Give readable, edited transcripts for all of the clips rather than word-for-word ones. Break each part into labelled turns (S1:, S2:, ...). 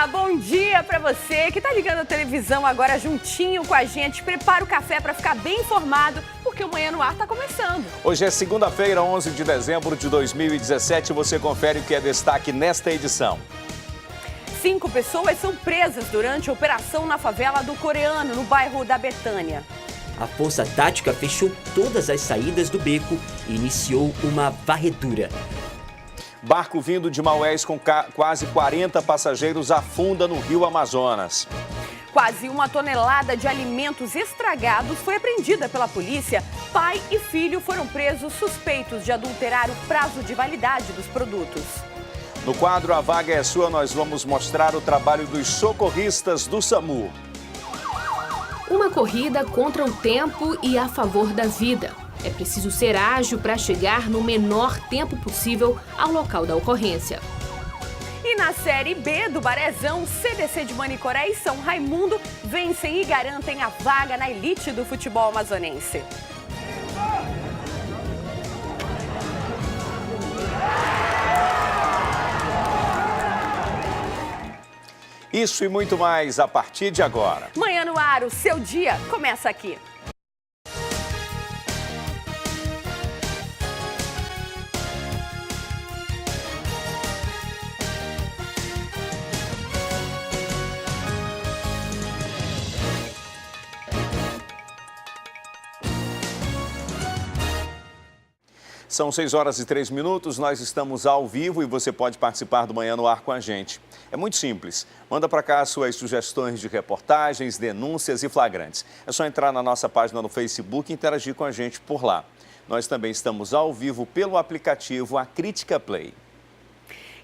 S1: Bom dia pra você que tá ligando a televisão agora juntinho com a gente. Prepara o café pra ficar bem informado, porque o Manhã no Ar tá começando.
S2: Hoje é segunda-feira, 11 de dezembro de 2017. Você confere o que é destaque nesta edição.
S1: 5 pessoas são presas durante a operação na favela do Coreano, no bairro da Betânia.
S3: A Força Tática fechou todas as saídas do beco e iniciou uma varredura.
S2: Barco vindo de Maués com quase 40 passageiros afunda no Rio Amazonas.
S1: Quase 1 tonelada de alimentos estragados foi apreendida pela polícia. Pai e filho foram presos suspeitos de adulterar o prazo de validade dos produtos.
S2: No quadro A Vaga é Sua, nós vamos mostrar o trabalho dos socorristas do SAMU.
S4: Uma corrida contra o tempo e a favor da vida. É preciso ser ágil para chegar no menor tempo possível ao local da ocorrência.
S1: E na Série B do Barezão, CDC de Manicoré e São Raimundo vencem e garantem a vaga na elite do futebol amazonense.
S2: Isso e muito mais a partir de agora.
S1: Manhã no Ar, o seu dia começa aqui.
S2: São 6 horas e 3 minutos, nós estamos ao vivo e você pode participar do Manhã no Ar com a gente. É muito simples, manda para cá suas sugestões de reportagens, denúncias e flagrantes. É só entrar na nossa página no Facebook e interagir com a gente por lá. Nós também estamos ao vivo pelo aplicativo A Crítica Play.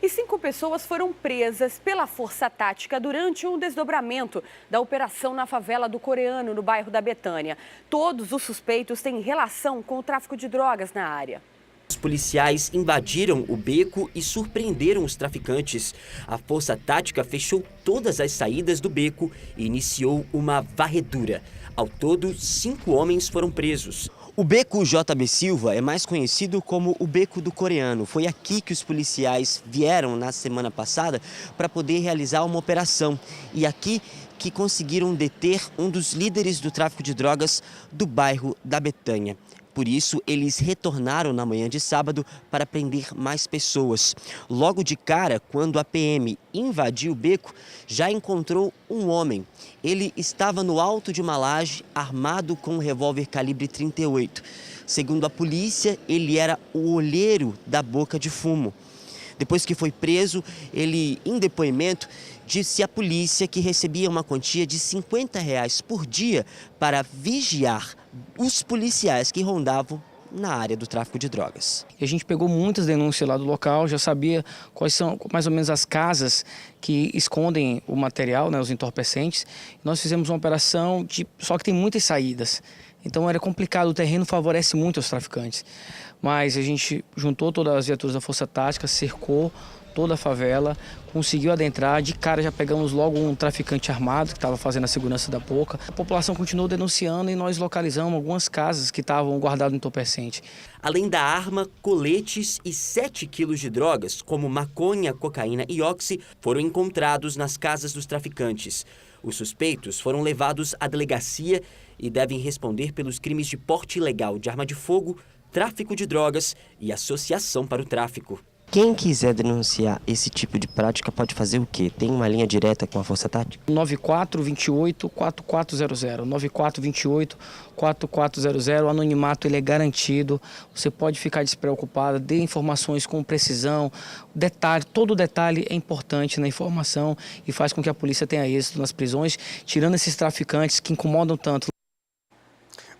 S1: E 5 pessoas foram presas pela Força Tática durante um desdobramento da operação na favela do Coreano, no bairro da Betânia. Todos os suspeitos têm relação com o tráfico de drogas na área.
S3: Os policiais invadiram o beco e surpreenderam os traficantes. A Força Tática fechou todas as saídas do beco e iniciou uma varredura. Ao todo, 5 homens foram presos. O Beco JB Silva é mais conhecido como o Beco do Coreano. Foi aqui que os policiais vieram na semana passada para poder realizar uma operação. E aqui que conseguiram deter um dos líderes do tráfico de drogas do bairro da Betânia. Por isso, eles retornaram na manhã de sábado para prender mais pessoas. Logo de cara, quando a PM invadiu o beco, já encontrou um homem. Ele estava no alto de uma laje, armado com um revólver calibre 38. Segundo a polícia, ele era o olheiro da Boca de Fumo. Depois que foi preso, ele, em depoimento, disse à polícia que recebia uma quantia de R$50 por dia para vigiar os policiais que rondavam na área do tráfico de drogas.
S5: A gente pegou muitas denúncias lá do local, já sabia quais são mais ou menos as casas que escondem o material, né, os entorpecentes. Nós fizemos uma operação, só que tem muitas saídas. Então era complicado, o terreno favorece muito os traficantes. Mas a gente juntou todas as viaturas da Força Tática, cercou toda a favela, conseguiu adentrar. De cara já pegamos logo um traficante armado que estava fazendo a segurança da boca. A população continuou denunciando e nós localizamos algumas casas que estavam guardadas no entorpecente.
S3: Além da arma, coletes e 7 quilos de drogas, como maconha, cocaína e oxi, foram encontrados nas casas dos traficantes. Os suspeitos foram levados à delegacia e devem responder pelos crimes de porte ilegal de arma de fogo, tráfico de drogas e associação para o tráfico.
S6: Quem quiser denunciar esse tipo de prática pode fazer o quê? Tem uma linha direta com a Força Tática?
S5: 9428-4400, 9428-4400, o anonimato ele é garantido, você pode ficar despreocupado, dê informações com precisão, todo detalhe é importante na informação e faz com que a polícia tenha êxito nas prisões, tirando esses traficantes que incomodam tanto.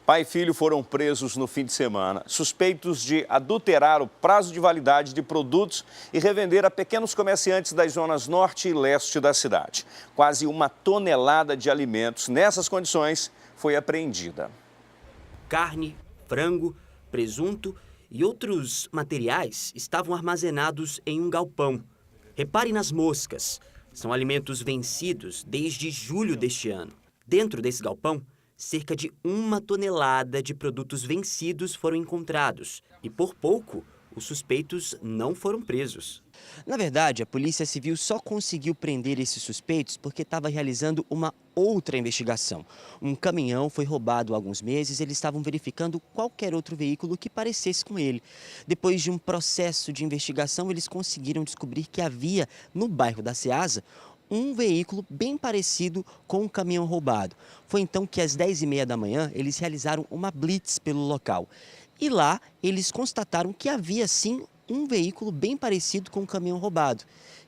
S2: Pai e filho foram presos no fim de semana, suspeitos de adulterar o prazo de validade de produtos e revender a pequenos comerciantes das zonas norte e leste da cidade. Quase 1 tonelada de alimentos nessas condições foi apreendida.
S3: Carne, frango, presunto e outros materiais estavam armazenados em um galpão. Repare nas moscas, são alimentos vencidos desde julho deste ano. Dentro desse galpão, cerca de 1 tonelada de produtos vencidos foram encontrados. E por pouco, os suspeitos não foram presos.
S6: Na verdade, a Polícia Civil só conseguiu prender esses suspeitos porque estava realizando uma outra investigação. Um caminhão foi roubado há alguns meses, eles estavam verificando qualquer outro veículo que parecesse com ele. Depois de um processo de investigação, eles conseguiram descobrir que havia, no bairro da Ceasa, um veículo bem parecido com um caminhão roubado. Foi então que às 10h30 da manhã eles realizaram uma blitz pelo local. E lá eles constataram que havia sim um veículo bem parecido com um caminhão roubado,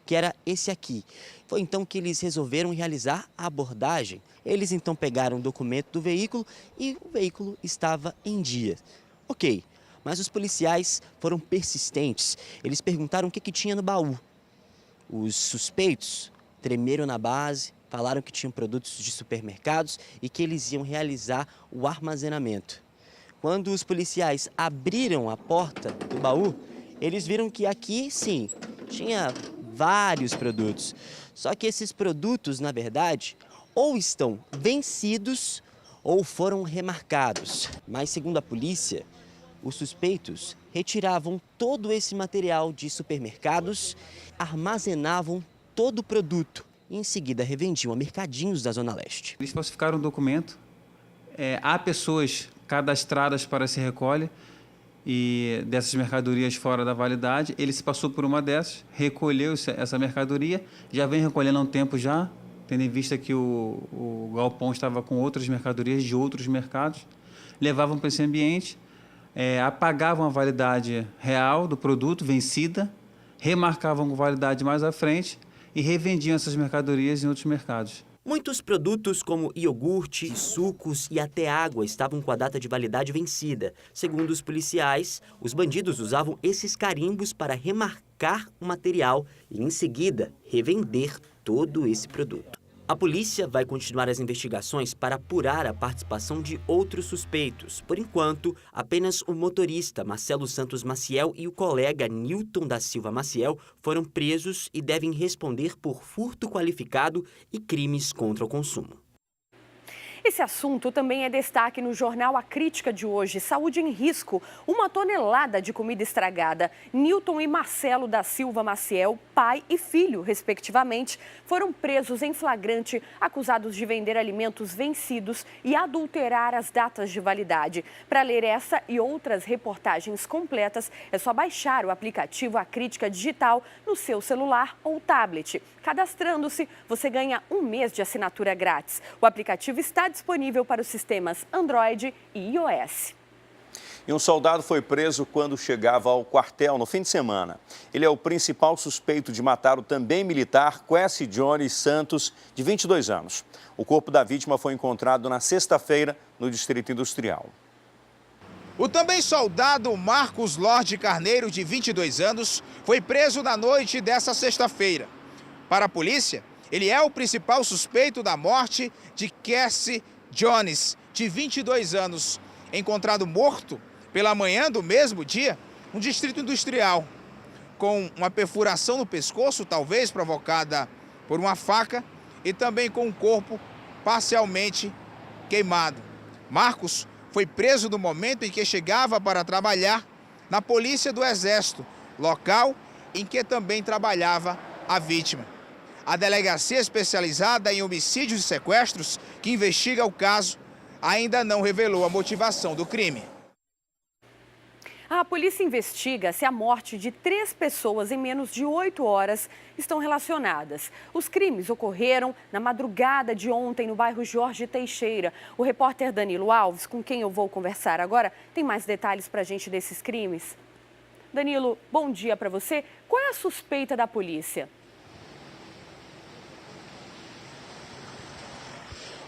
S6: que era esse aqui. Foi então que eles resolveram realizar a abordagem. Eles então pegaram o documento do veículo e o veículo estava em dia. Ok, mas os policiais foram persistentes. Eles perguntaram o que tinha no baú. Os suspeitos tremeram na base, falaram que tinham produtos de supermercados e que eles iam realizar o armazenamento. Quando os policiais abriram a porta do baú, eles viram que aqui, sim, tinha vários produtos. Só que esses produtos, na verdade, ou estão vencidos ou foram remarcados. Mas, segundo a polícia, os suspeitos retiravam todo esse material de supermercados, armazenavam todo o produto e, em seguida, revendiam a mercadinhos da Zona Leste.
S7: Eles falsificaram um documento. Há pessoas cadastradas para esse recolhe e dessas mercadorias fora da validade. Ele se passou por uma dessas, recolheu essa mercadoria, já vem recolhendo há um tempo já, tendo em vista que o galpão estava com outras mercadorias de outros mercados, levavam para esse ambiente, apagavam a validade real do produto, vencida, remarcavam com validade mais à frente e revendiam essas mercadorias em outros mercados.
S3: Muitos produtos como iogurte, sucos e até água estavam com a data de validade vencida. Segundo os policiais, os bandidos usavam esses carimbos para remarcar o material e, em seguida, revender todo esse produto. A polícia vai continuar as investigações para apurar a participação de outros suspeitos. Por enquanto, apenas o motorista Marcelo Santos Maciel e o colega Nilton da Silva Maciel foram presos e devem responder por furto qualificado e crimes contra o consumo.
S1: Esse assunto também é destaque no jornal A Crítica de hoje. Saúde em risco, 1 tonelada de comida estragada. Nilton e Marcelo da Silva Maciel, pai e filho, respectivamente, foram presos em flagrante, acusados de vender alimentos vencidos e adulterar as datas de validade. Para ler essa e outras reportagens completas, é só baixar o aplicativo A Crítica Digital no seu celular ou tablet. Cadastrando-se, você ganha 1 mês de assinatura grátis. O aplicativo está disponível para os sistemas Android e iOS.
S2: E um soldado foi preso quando chegava ao quartel no fim de semana. Ele é o principal suspeito de matar o também militar Quincy Jones Santos, de 22 anos. O corpo da vítima foi encontrado na sexta-feira no Distrito Industrial.
S8: O também soldado Marcos Lorde Carneiro, de 22 anos, foi preso na noite dessa sexta-feira. Para a polícia, ele é o principal suspeito da morte de Quincy Jones, de 22 anos, encontrado morto pela manhã do mesmo dia no Distrito Industrial, com uma perfuração no pescoço, talvez provocada por uma faca, e também com o corpo parcialmente queimado. Marcos foi preso no momento em que chegava para trabalhar na Polícia do Exército, local em que também trabalhava a vítima. A delegacia especializada em homicídios e sequestros, que investiga o caso, ainda não revelou a motivação do crime.
S1: A polícia investiga se a morte de 3 pessoas em menos de 8 horas estão relacionadas. Os crimes ocorreram na madrugada de ontem no bairro Jorge Teixeira. O repórter Danilo Alves, com quem eu vou conversar agora, tem mais detalhes para a gente desses crimes. Danilo, bom dia para você. Qual é a suspeita da polícia?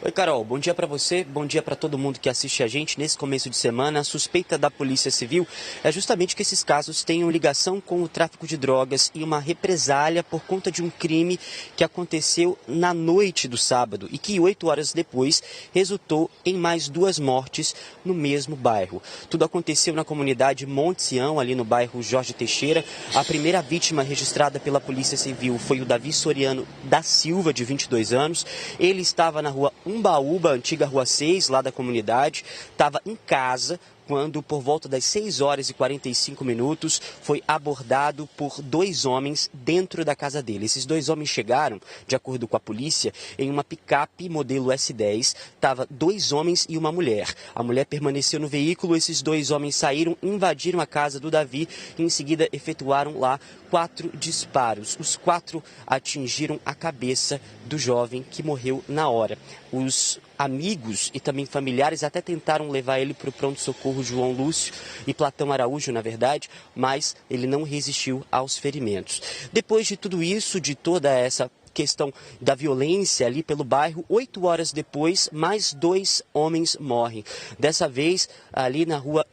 S6: Oi, Carol. Bom dia para você, bom dia para todo mundo que assiste a gente nesse começo de semana. A suspeita da Polícia Civil é justamente que esses casos tenham ligação com o tráfico de drogas e uma represália por conta de um crime que aconteceu na noite do sábado e que 8 horas depois resultou em mais 2 mortes no mesmo bairro. Tudo aconteceu na comunidade Monte Sião, ali no bairro Jorge Teixeira. A primeira vítima registrada pela Polícia Civil foi o Davi Soriano da Silva, de 22 anos. Ele estava na rua Umbaúba, antiga Rua 6, lá da comunidade, estava em casa quando, por volta das 6 horas e 45 minutos, foi abordado por 2 homens dentro da casa dele. Esses 2 homens chegaram, de acordo com a polícia, em uma picape modelo S10. Tava 2 homens e uma mulher. A mulher permaneceu no veículo, esses 2 homens saíram, invadiram a casa do Davi e em seguida efetuaram lá 4 disparos. Os 4 atingiram a cabeça do jovem, que morreu na hora. Os amigos e também familiares até tentaram levar ele para o pronto-socorro João Lúcio e Platão Araújo, na verdade, mas ele não resistiu aos ferimentos. Depois de tudo isso, de toda essa questão da violência ali pelo bairro, 8 horas depois, mais 2 homens morrem. Dessa vez, ali na rua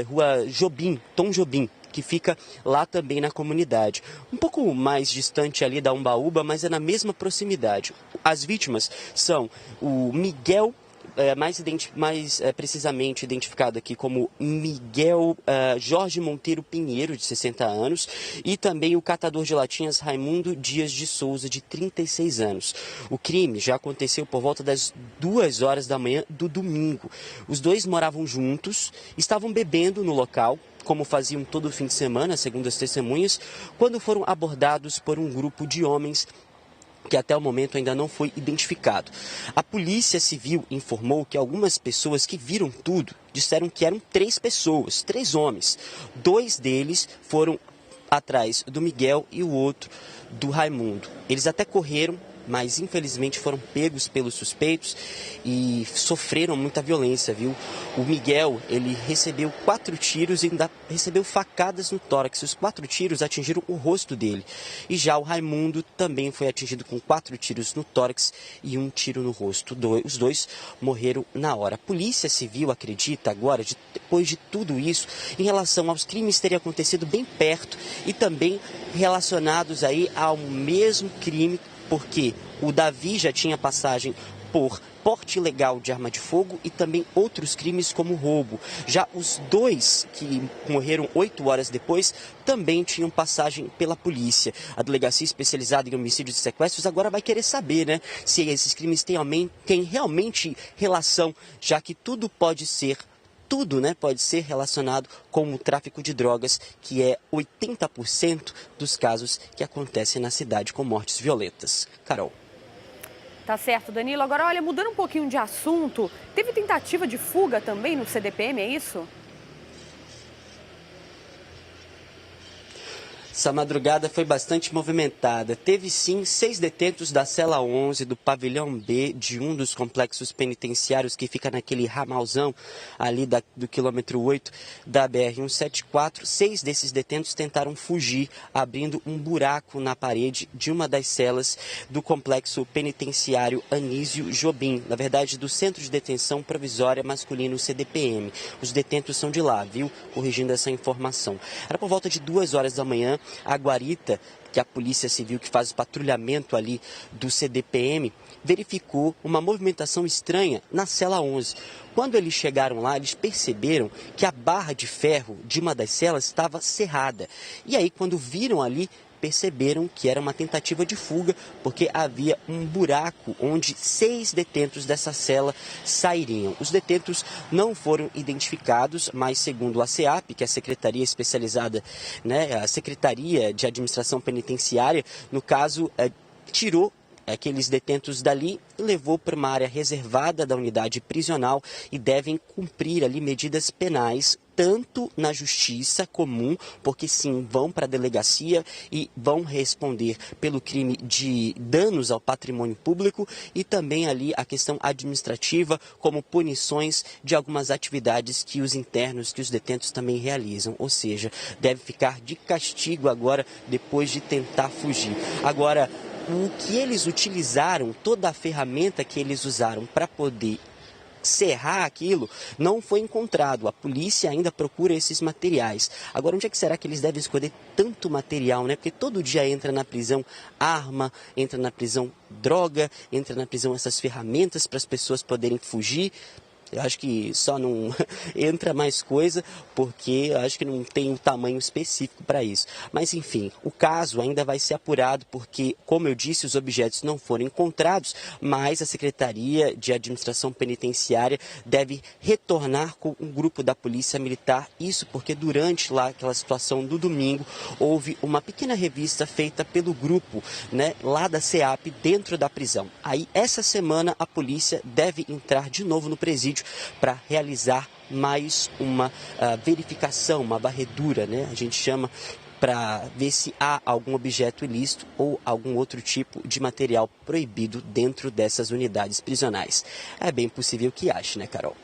S6: Rua Tom Jobim, que fica lá também na comunidade. Um pouco mais distante ali da Umbaúba, mas é na mesma proximidade. As vítimas são o Miguel, mais precisamente identificado aqui como Miguel Jorge Monteiro Pinheiro, de 60 anos, e também o catador de latinhas Raimundo Dias de Souza, de 36 anos. O crime já aconteceu por volta das 2 horas da manhã do domingo. Os 2 moravam juntos, estavam bebendo no local, como faziam todo fim de semana, segundo as testemunhas, quando foram abordados por um grupo de homens que até o momento ainda não foi identificado. A Polícia Civil informou que algumas pessoas que viram tudo disseram que eram 3 pessoas, 3 homens. 2 deles foram atrás do Miguel e o outro do Raimundo. Eles até correram, mas infelizmente foram pegos pelos suspeitos e sofreram muita violência, viu? O Miguel, ele recebeu 4 tiros e ainda recebeu facadas no tórax. Os 4 tiros atingiram o rosto dele. E já o Raimundo também foi atingido com 4 tiros no tórax e 1 tiro no rosto. Os 2 morreram na hora. A Polícia Civil acredita agora, depois de tudo isso, em relação aos crimes terem acontecido bem perto e também relacionados aí ao mesmo crime, porque o Davi já tinha passagem por porte ilegal de arma de fogo e também outros crimes como roubo. Já os 2 que morreram 8 horas depois também tinham passagem pela polícia. A delegacia especializada em homicídios e sequestros agora vai querer saber, né, se esses crimes têm realmente relação, já que tudo, né, pode ser relacionado com o tráfico de drogas, que é 80% dos casos que acontecem na cidade com mortes violentas. Carol.
S1: Tá certo, Danilo. Agora, olha, mudando um pouquinho de assunto, teve tentativa de fuga também no CDPM, é isso?
S6: Essa madrugada foi bastante movimentada. Teve sim 6 detentos da cela 11 do pavilhão B de um dos complexos penitenciários que fica naquele ramalzão ali do quilômetro 8 da BR-174. 6 desses detentos tentaram fugir, abrindo um buraco na parede de uma das celas do complexo penitenciário Anísio Jobim, na verdade do Centro de Detenção Provisória Masculino CDPM. Os detentos são de lá, viu? Corrigindo essa informação. Era por volta de 2 horas da manhã. A guarita, que é a Polícia Civil que faz o patrulhamento ali do CDPM, verificou uma movimentação estranha na cela 11. Quando eles chegaram lá, eles perceberam que a barra de ferro de uma das celas estava cerrada. E aí, quando viram ali, perceberam que era uma tentativa de fuga, porque havia um buraco onde 6 detentos dessa cela sairiam. Os detentos não foram identificados, mas segundo a SEAP, que é a Secretaria Especializada, né, a Secretaria de Administração Penitenciária, no caso, tirou aqueles detentos dali e levou para uma área reservada da unidade prisional e devem cumprir ali medidas penais, tanto na justiça comum, porque sim, vão para a delegacia e vão responder pelo crime de danos ao patrimônio público e também ali a questão administrativa, como punições de algumas atividades que os internos, que os detentos também realizam, ou seja, deve ficar de castigo agora depois de tentar fugir. Agora, o que eles utilizaram, toda a ferramenta que eles usaram para poder serrar aquilo, não foi encontrado. A polícia ainda procura esses materiais. Agora, onde é que será que eles devem esconder tanto material, né? Porque todo dia entra na prisão arma, entra na prisão droga, entra na prisão essas ferramentas para as pessoas poderem fugir. Eu acho que só não entra mais coisa porque eu acho que não tem um tamanho específico para isso. Mas enfim, o caso ainda vai ser apurado porque, como eu disse, os objetos não foram encontrados, mas a Secretaria de Administração Penitenciária deve retornar com um grupo da Polícia Militar. Isso porque durante lá aquela situação do domingo houve uma pequena revista feita pelo grupo, né, lá da SEAP dentro da prisão. Aí essa semana a polícia deve entrar de novo no presídio para realizar mais uma verificação, uma varredura, né? A gente chama, para ver se há algum objeto ilícito ou algum outro tipo de material proibido dentro dessas unidades prisionais. É bem possível que ache, né, Carol?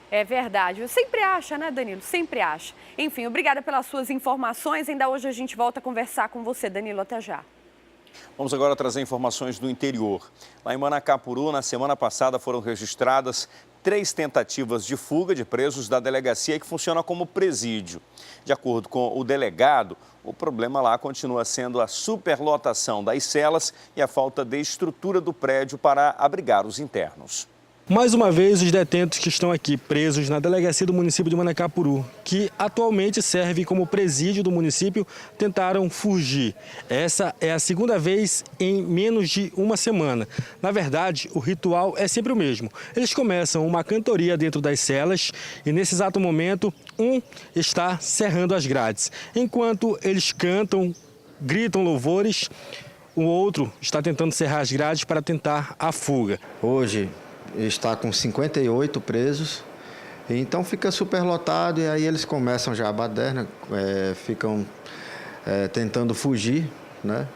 S1: É verdade. Sempre acha, né, Danilo? Sempre acha. Enfim, obrigada pelas suas informações. Ainda hoje a gente volta a conversar com você, Danilo. Até já.
S2: Vamos agora trazer informações do interior. Lá em Manacapuru, na semana passada, foram registradas 3 tentativas de fuga de presos da delegacia que funciona como presídio. De acordo com o delegado, o problema lá continua sendo a superlotação das celas e a falta de estrutura do prédio para abrigar os internos.
S9: Mais uma vez, os detentos que estão aqui presos na delegacia do município de Manacapuru, que atualmente serve como presídio do município, tentaram fugir. Essa é a segunda vez em menos de uma semana. Na verdade, o ritual é sempre o mesmo. Eles começam uma cantoria dentro das celas e, nesse exato momento, um está cerrando as grades. Enquanto eles cantam, gritam louvores, o outro está tentando cerrar as grades para tentar a fuga.
S10: Hoje está com 58 presos, então fica superlotado e aí eles começam já a baderna, ficam tentando fugir, né?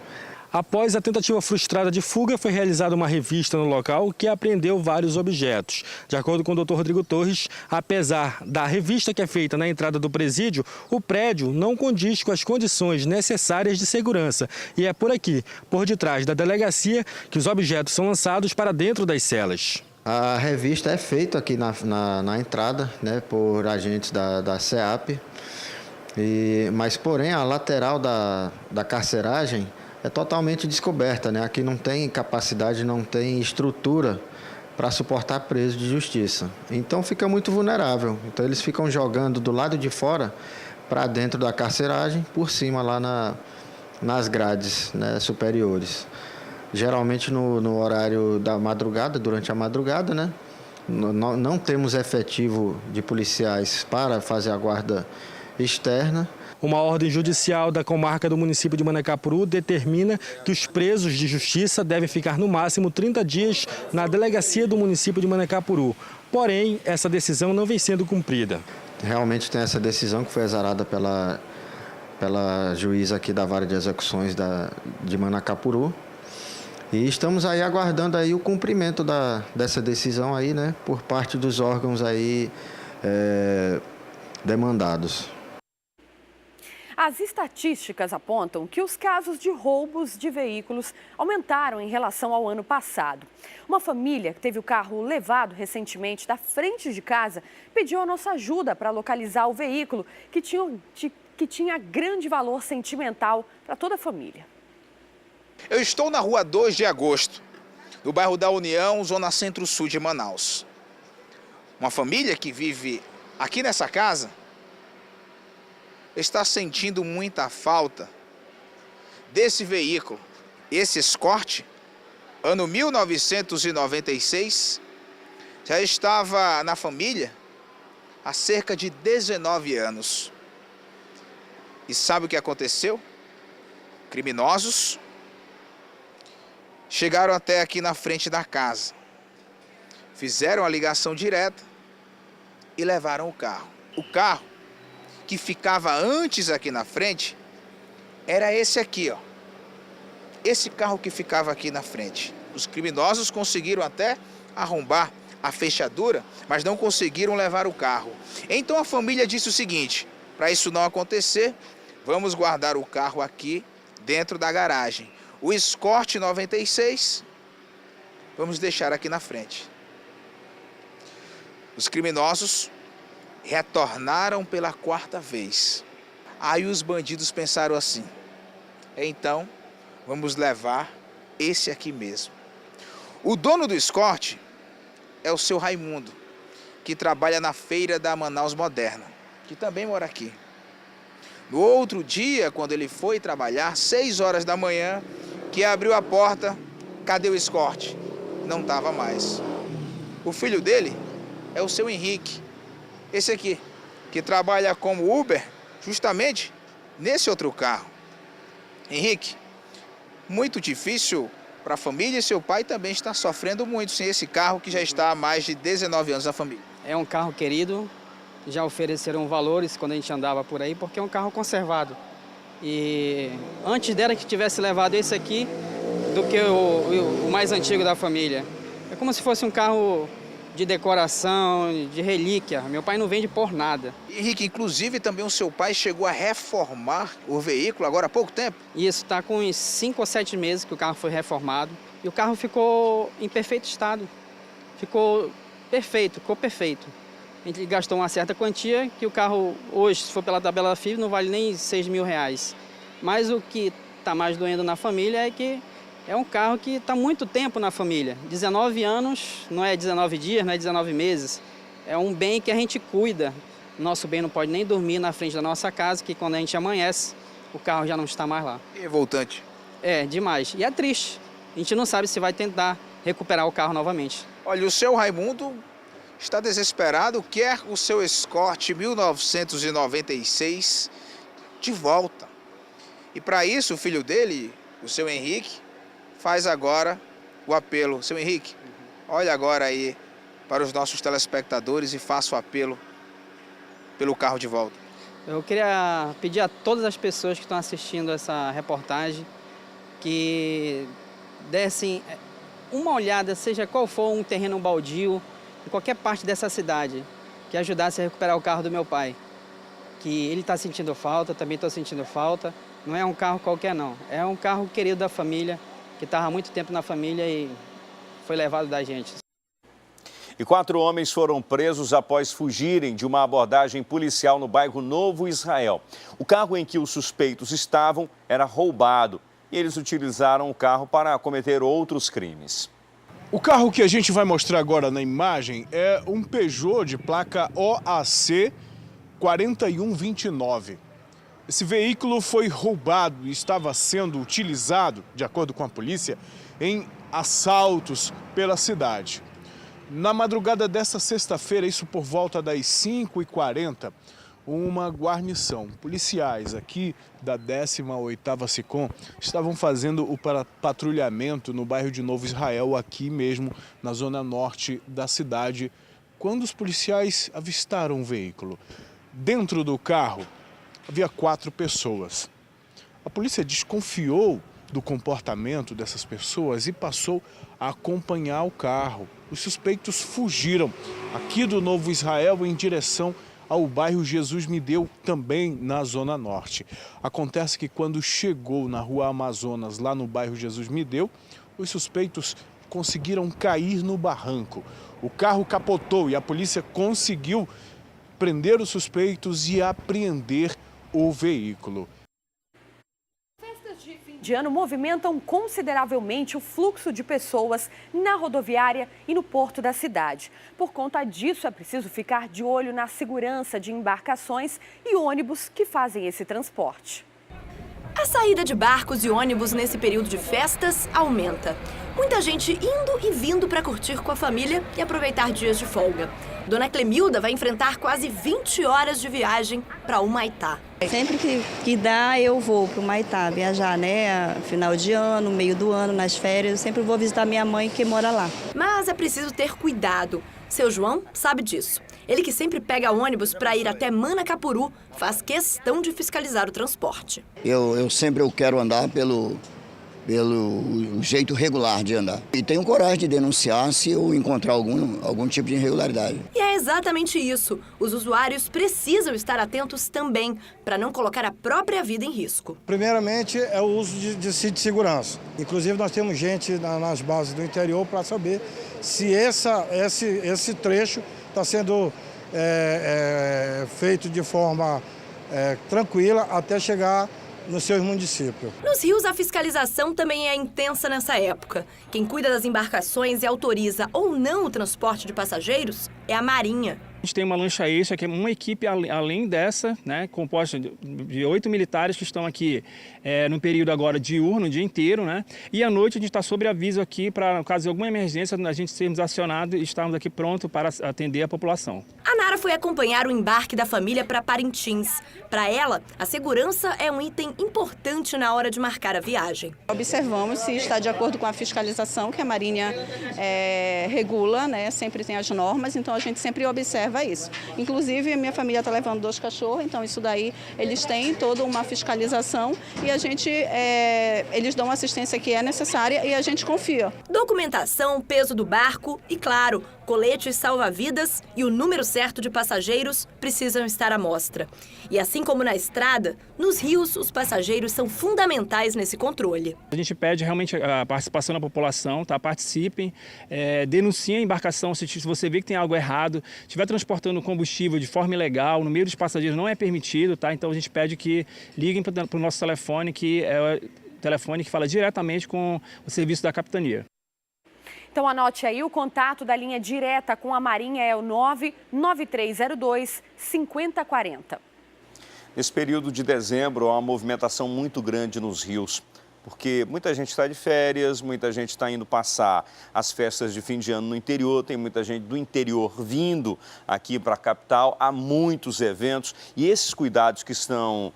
S9: Após a tentativa frustrada de fuga, foi realizada uma revista no local que apreendeu vários objetos. De acordo com o Dr. Rodrigo Torres, apesar da revista que é feita na entrada do presídio, o prédio não condiz com as condições necessárias de segurança. E é por aqui, por detrás da delegacia, que os objetos são lançados para dentro das celas.
S10: A revista é feita aqui na entrada, né, por agentes da SEAP, mas porém a lateral da carceragem é totalmente descoberta, né? Aqui não tem capacidade, não tem estrutura para suportar preso de justiça. Então fica muito vulnerável. Então eles ficam jogando do lado de fora para dentro da carceragem, por cima lá nas grades, né, superiores. Geralmente no horário da madrugada, durante a madrugada, né? Não temos efetivo de policiais para fazer a guarda externa.
S9: Uma ordem judicial da comarca do município de Manacapuru determina que os presos de justiça devem ficar no máximo 30 dias na delegacia do município de Manacapuru. Porém, essa decisão não vem sendo cumprida.
S10: Realmente tem essa decisão que foi exarada pela juíza aqui da Vara de Execuções de Manacapuru. E estamos aí aguardando aí o cumprimento dessa decisão aí, né, por parte dos órgãos aí demandados.
S1: As estatísticas apontam que os casos de roubos de veículos aumentaram em relação ao ano passado. Uma família que teve o carro levado recentemente da frente de casa pediu a nossa ajuda para localizar o veículo que tinha grande valor sentimental para toda a família.
S8: Eu estou na rua 2 de agosto, no bairro da União, zona centro-sul de Manaus. Uma família que vive aqui nessa casa está sentindo muita falta desse veículo. Esse Escort, ano 1996, já estava na família há cerca de 19 anos. E sabe o que aconteceu? Criminosos chegaram até aqui na frente da casa, fizeram a ligação direta e levaram o carro. O carro que ficava antes aqui na frente era esse aqui, ó. Esse carro que ficava aqui na frente. Os criminosos conseguiram até arrombar a fechadura, mas não conseguiram levar o carro. Então a família disse o seguinte: para isso não acontecer, vamos guardar o carro aqui dentro da garagem. O Escort 96, vamos deixar aqui na frente. Os criminosos retornaram pela 4ª vez. Aí os bandidos pensaram assim: então vamos levar esse aqui mesmo. O dono do Escort é o seu Raimundo. que trabalha na feira da Manaus Moderna, que também mora aqui. No outro dia, quando ele foi trabalhar, 6 horas da manhã, que abriu a porta, cadê o escorte? Não estava mais. O filho dele é o seu Henrique, esse aqui, que trabalha como Uber justamente nesse outro carro. Henrique, muito difícil para a família e seu pai também está sofrendo muito sem esse carro que já está há mais de 19 anos na família.
S11: É um carro querido, já ofereceram valores quando a gente andava por aí, porque é um carro conservado. E antes dela que tivesse levado esse aqui do que o mais antigo da família. É como se fosse um carro de decoração, de relíquia. Meu pai não vende por nada.
S8: Henrique, inclusive também o seu pai chegou a reformar o veículo agora há pouco tempo?
S11: Isso, está com uns 5 ou 7 meses que o carro foi reformado. E o carro ficou em perfeito estado. Ficou perfeito. A gente gastou uma certa quantia, que o carro hoje, se for pela tabela FIV, não vale nem R$6.000. Mas o que está mais doendo na família é que é um carro que está muito tempo na família. 19 anos, não é 19 dias, não é 19 meses. É um bem que a gente cuida. Nosso bem não pode nem dormir na frente da nossa casa, que quando a gente amanhece, o carro já não está mais lá.
S8: E revoltante.
S11: É, demais. E é triste. A gente não sabe se vai tentar recuperar o carro novamente.
S8: Olha, o seu Raimundo está desesperado, quer o seu Escort 1996 de volta. E para isso, o filho dele, o seu Henrique, faz agora o apelo. Seu Henrique, olha agora aí para os nossos telespectadores e faça o apelo pelo carro de volta.
S11: Eu queria pedir a todas as pessoas que estão assistindo essa reportagem que dessem uma olhada, seja qual for um terreno baldio, em qualquer parte dessa cidade, que ajudasse a recuperar o carro do meu pai. Que ele está sentindo falta, eu também estou sentindo falta. Não é um carro qualquer, não. É um carro querido da família, que estava há muito tempo na família e foi levado da gente.
S2: E 4 homens foram presos após fugirem de uma abordagem policial no bairro Novo Israel. O carro em que os suspeitos estavam era roubado e eles utilizaram o carro para cometer outros crimes.
S12: O carro que a gente vai mostrar agora na imagem é um Peugeot de placa OAC 4129. Esse veículo foi roubado e estava sendo utilizado, de acordo com a polícia, em assaltos pela cidade. Na madrugada dessa sexta-feira, isso por volta das 5h40, uma guarnição, policiais aqui da 18ª SICOM, estavam fazendo o patrulhamento no bairro de Novo Israel, aqui mesmo na zona norte da cidade, quando os policiais avistaram um veículo. Dentro do carro havia 4 pessoas. A polícia desconfiou do comportamento dessas pessoas e passou a acompanhar o carro. Os suspeitos fugiram aqui do Novo Israel em direção ao bairro Jesus Me Deu, também na Zona Norte. Acontece que quando chegou na Rua Amazonas, lá no bairro Jesus Me Deu, os suspeitos conseguiram cair no barranco. O carro capotou e a polícia conseguiu prender os suspeitos e apreender o veículo.
S1: Festas de fim de ano movimentam consideravelmente o fluxo de pessoas na rodoviária e no porto da cidade. Por conta disso, é preciso ficar de olho na segurança de embarcações e ônibus que fazem esse transporte.
S13: A saída de barcos e ônibus nesse período de festas aumenta. Muita gente indo e vindo para curtir com a família e aproveitar dias de folga. Dona Clemilda vai enfrentar quase 20 horas de viagem para Humaitá.
S14: Sempre que dá, eu vou para o Humaitá viajar, né? Final de ano, meio do ano, nas férias, eu sempre vou visitar minha mãe que mora lá.
S13: Mas é preciso ter cuidado. Seu João sabe disso. Ele que sempre pega ônibus para ir até Manacapuru, faz questão de fiscalizar o transporte.
S15: Eu sempre quero andar pelo jeito regular de andar. E tenho coragem de denunciar se eu encontrar algum tipo de irregularidade.
S13: E é exatamente isso. Os usuários precisam estar atentos também, para não colocar a própria vida em risco.
S16: Primeiramente, é o uso de cinto de segurança. Inclusive, nós temos gente nas bases do interior para saber se esse trecho está sendo feito de forma tranquila até chegar nos seus municípios.
S13: Nos rios, a fiscalização também é intensa nessa época. Quem cuida das embarcações e autoriza ou não o transporte de passageiros é a Marinha.
S5: A gente tem uma lancha extra, que é uma equipe além dessa, né, composta de 8 militares que estão aqui no período agora diurno, o dia inteiro, né? E à noite a gente está sob aviso aqui para, no caso de alguma emergência, a gente sermos acionados e estarmos aqui prontos para atender a população.
S13: A Nara foi acompanhar o embarque da família para Parintins. Para ela, a segurança é um item importante na hora de marcar a viagem.
S17: Observamos se está de acordo com a fiscalização que a Marinha regula, né? Sempre tem as normas, então a gente sempre observa isso. Inclusive, a minha família está levando 2 cachorros, então isso daí eles têm toda uma fiscalização e a gente, eles dão a assistência que é necessária e a gente confia.
S13: Documentação, peso do barco e, claro, coletes salva-vidas e o número certo de passageiros precisam estar à mostra. E assim como na estrada, nos rios os passageiros são fundamentais nesse controle.
S5: A gente pede realmente a participação da população, tá? Participem, denunciem a embarcação se você vê que tem algo errado, estiver transportando combustível de forma ilegal, no meio dos passageiros não é permitido, tá? Então a gente pede que liguem para o nosso telefone, que é o telefone que fala diretamente com o serviço da capitania.
S1: Então anote aí, o contato da linha direta com a Marinha é o 99302-5040.
S2: Nesse período de dezembro, há uma movimentação muito grande nos rios, porque muita gente está de férias, muita gente está indo passar as festas de fim de ano no interior, tem muita gente do interior vindo aqui para a capital, há muitos eventos e esses cuidados que estão,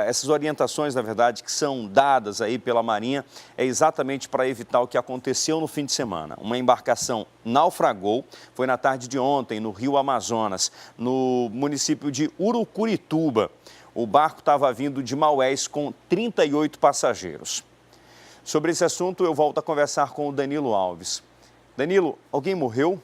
S2: essas orientações, na verdade, que são dadas aí pela Marinha, é exatamente para evitar o que aconteceu no fim de semana. Uma embarcação naufragou, foi na tarde de ontem, no Rio Amazonas, no município de Urucurituba. O barco estava vindo de Maués com 38 passageiros. Sobre esse assunto, eu volto a conversar com o Danilo Alves. Danilo, alguém morreu?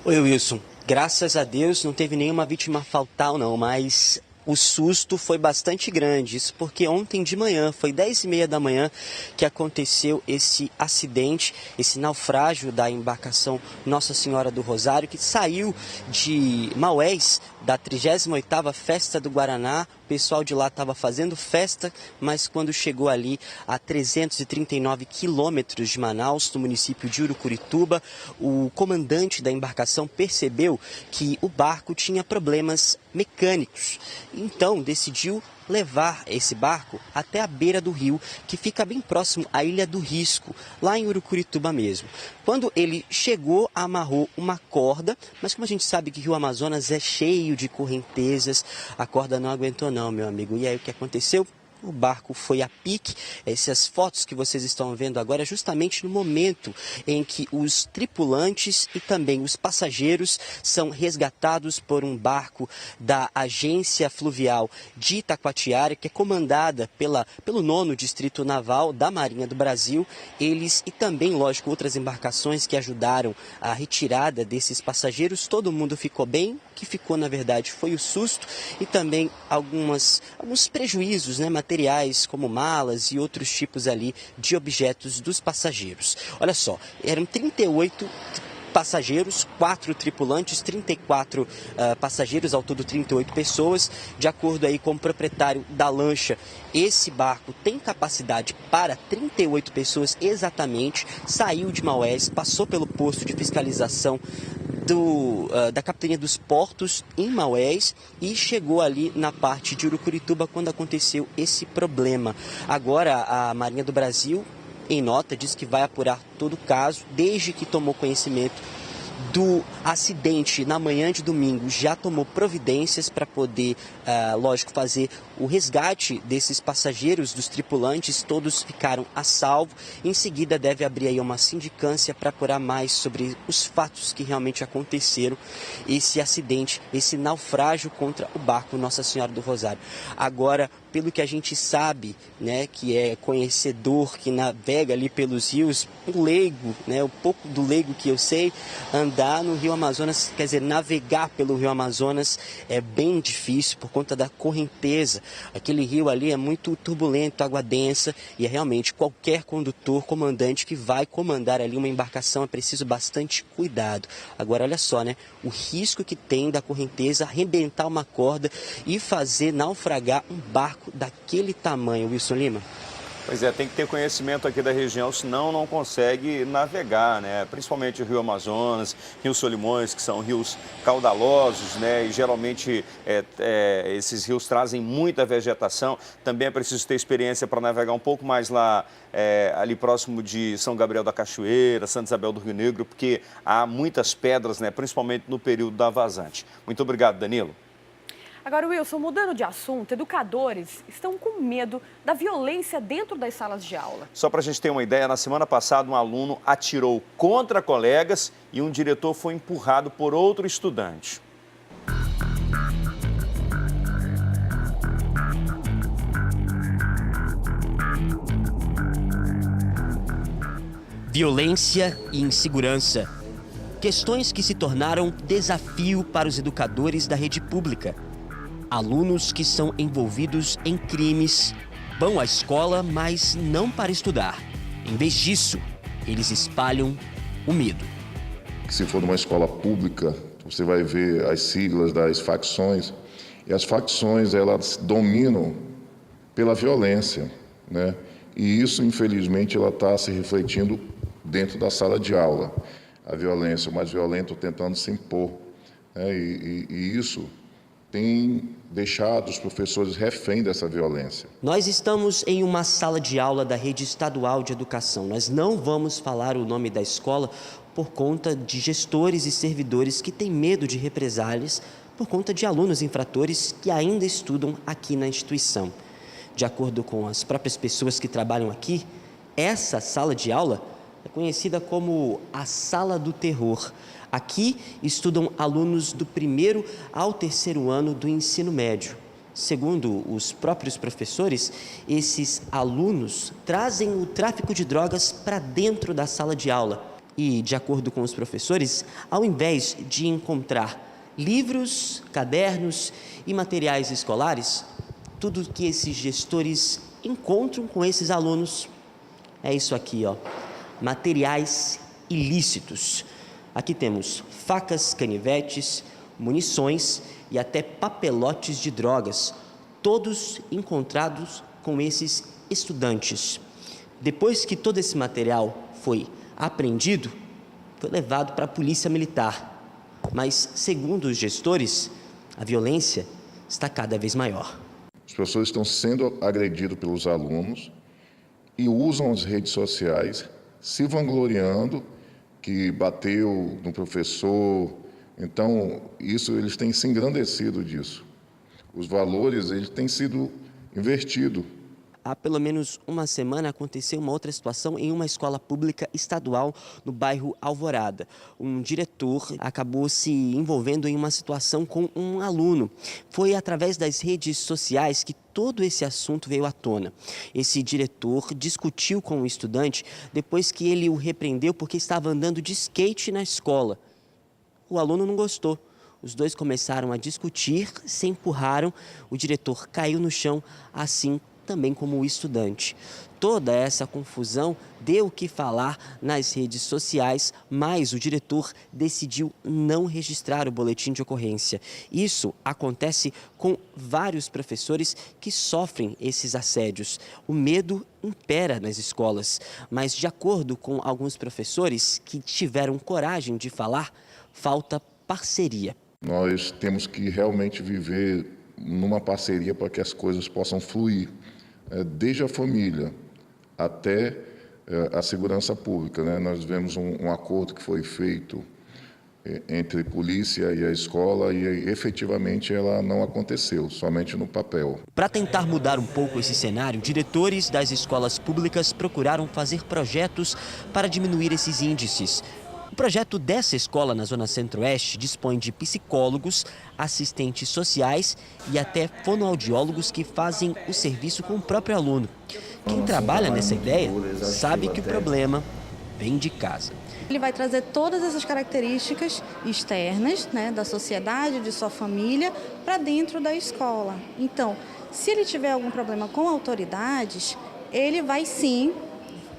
S6: Oi, Wilson. Graças a Deus não teve nenhuma vítima fatal, não, mas o susto foi bastante grande. Isso porque ontem de manhã, foi 10h30 da manhã, que aconteceu esse acidente, esse naufrágio da embarcação Nossa Senhora do Rosário, que saiu de Maués, da 38ª Festa do Guaraná. O pessoal de lá estava fazendo festa, mas quando chegou ali a 339 quilômetros de Manaus, no município de Urucurituba, o comandante da embarcação percebeu que o barco tinha problemas mecânicos. Então decidiu levar esse barco até a beira do rio, que fica bem próximo à Ilha do Risco, lá em Urucurituba mesmo. Quando ele chegou, amarrou uma corda, mas como a gente sabe que o Rio Amazonas é cheio de correntezas, a corda não aguentou não, meu amigo. E aí o que aconteceu? O barco foi a pique. Essas fotos que vocês estão vendo agora é justamente no momento em que os tripulantes e também os passageiros são resgatados por um barco da Agência Fluvial de Itacoatiara, que é comandada pelo 9º Distrito Naval da Marinha do Brasil. Eles e também, lógico, outras embarcações que ajudaram a retirada desses passageiros. Todo mundo ficou bem. O que ficou, na verdade, foi o susto e também alguns prejuízos, né, materiais, como malas e outros tipos ali de objetos dos passageiros. Olha só, eram 38 passageiros, 4 tripulantes, 34 passageiros, ao todo 38 pessoas. De acordo aí com o proprietário da lancha, esse barco tem capacidade para 38 pessoas exatamente. Saiu de Maués, passou pelo posto de fiscalização da Capitania dos Portos em Maués e chegou ali na parte de Urucurituba quando aconteceu esse problema. Agora a Marinha do Brasil, em nota, diz que vai apurar todo o caso, desde que tomou conhecimento do acidente na manhã de domingo, já tomou providências para poder, lógico, fazer o resgate desses passageiros, dos tripulantes. Todos ficaram a salvo. Em seguida deve abrir aí uma sindicância para apurar mais sobre os fatos que realmente aconteceram, esse acidente, esse naufrágio contra o barco Nossa Senhora do Rosário. Agora, pelo que a gente sabe, né, que é conhecedor, que navega ali pelos rios, o leigo, né, o pouco do leigo que eu sei, andar no Rio Amazonas, quer dizer, navegar pelo Rio Amazonas é bem difícil por conta da correnteza. Aquele rio ali é muito turbulento, água densa, e é realmente qualquer condutor, comandante que vai comandar ali uma embarcação é preciso bastante cuidado. Agora olha só, né? O risco que tem da correnteza arrebentar uma corda e fazer naufragar um barco daquele tamanho, Wilson Lima.
S2: Pois é, tem que ter conhecimento aqui da região, senão não consegue navegar, né? Principalmente o Rio Amazonas, Rio Solimões, que são rios caudalosos, né? E geralmente esses rios trazem muita vegetação. Também é preciso ter experiência para navegar um pouco mais lá, ali próximo de São Gabriel da Cachoeira, Santa Isabel do Rio Negro, porque há muitas pedras, né? Principalmente no período da vazante. Muito obrigado, Danilo.
S1: Agora, Wilson, mudando de assunto, educadores estão com medo da violência dentro das salas de aula.
S2: Só para a gente ter uma ideia, na semana passada um aluno atirou contra colegas e um diretor foi empurrado por outro estudante.
S6: Violência e insegurança. Questões que se tornaram desafio para os educadores da rede pública. Alunos que são envolvidos em crimes vão à escola, mas não para estudar. Em vez disso, eles espalham o medo.
S18: Se for numa escola pública, você vai ver as siglas das facções, e as facções elas dominam pela violência, né? E isso, infelizmente, ela está se refletindo dentro da sala de aula. A violência, o mais violento tentando se impor, né? E isso tem deixado os professores refém dessa violência.
S6: Nós estamos em uma sala de aula da rede estadual de educação. Nós não vamos falar o nome da escola por conta de gestores e servidores que têm medo de represálias por conta de alunos infratores que ainda estudam aqui na instituição. De acordo com as próprias pessoas que trabalham aqui, essa sala de aula é conhecida como a Sala do Terror. Aqui estudam alunos do 1º ao 3º ano do ensino médio. Segundo os próprios professores, esses alunos trazem o tráfico de drogas para dentro da sala de aula. E, de acordo com os professores, ao invés de encontrar livros, cadernos e materiais escolares, tudo que esses gestores encontram com esses alunos é isso aqui, ó, materiais ilícitos. Aqui temos facas, canivetes, munições e até papelotes de drogas, todos encontrados com esses estudantes. Depois que todo esse material foi apreendido, foi levado para a polícia militar. Mas, segundo os gestores, a violência está cada vez maior.
S18: Os professores estão sendo agredidos pelos alunos e usam as redes sociais, se vangloriando que bateu no professor. Então, isso eles têm se engrandecido disso. Os valores eles têm sido invertidos.
S6: Há pelo menos uma semana aconteceu uma outra situação em uma escola pública estadual no bairro Alvorada. Um diretor acabou se envolvendo em uma situação com um aluno. Foi através das redes sociais que todo esse assunto veio à tona. Esse diretor discutiu com o estudante depois que ele o repreendeu porque estava andando de skate na escola. O aluno não gostou. Os dois começaram a discutir, se empurraram, o diretor caiu no chão, assim também como o estudante. Toda essa confusão deu o que falar nas redes sociais, mas o diretor decidiu não registrar o boletim de ocorrência. Isso acontece com vários professores que sofrem esses assédios. O medo impera nas escolas, mas de acordo com alguns professores que tiveram coragem de falar, falta parceria.
S18: Nós temos que realmente viver numa parceria para que as coisas possam fluir, desde a família até a segurança pública, né? Nós vemos um acordo que foi feito entre polícia e a escola e efetivamente ela não aconteceu, somente no papel.
S6: Para tentar mudar um pouco esse cenário, diretores das escolas públicas procuraram fazer projetos para diminuir esses índices. O projeto dessa escola na Zona Centro-Oeste dispõe de psicólogos, assistentes sociais e até fonoaudiólogos que fazem o serviço com o próprio aluno. Quem trabalha nessa ideia sabe que o problema vem de casa.
S19: Ele vai trazer todas essas características externas, né, da sociedade, de sua família, para dentro da escola. Então, se ele tiver algum problema com autoridades, ele vai sim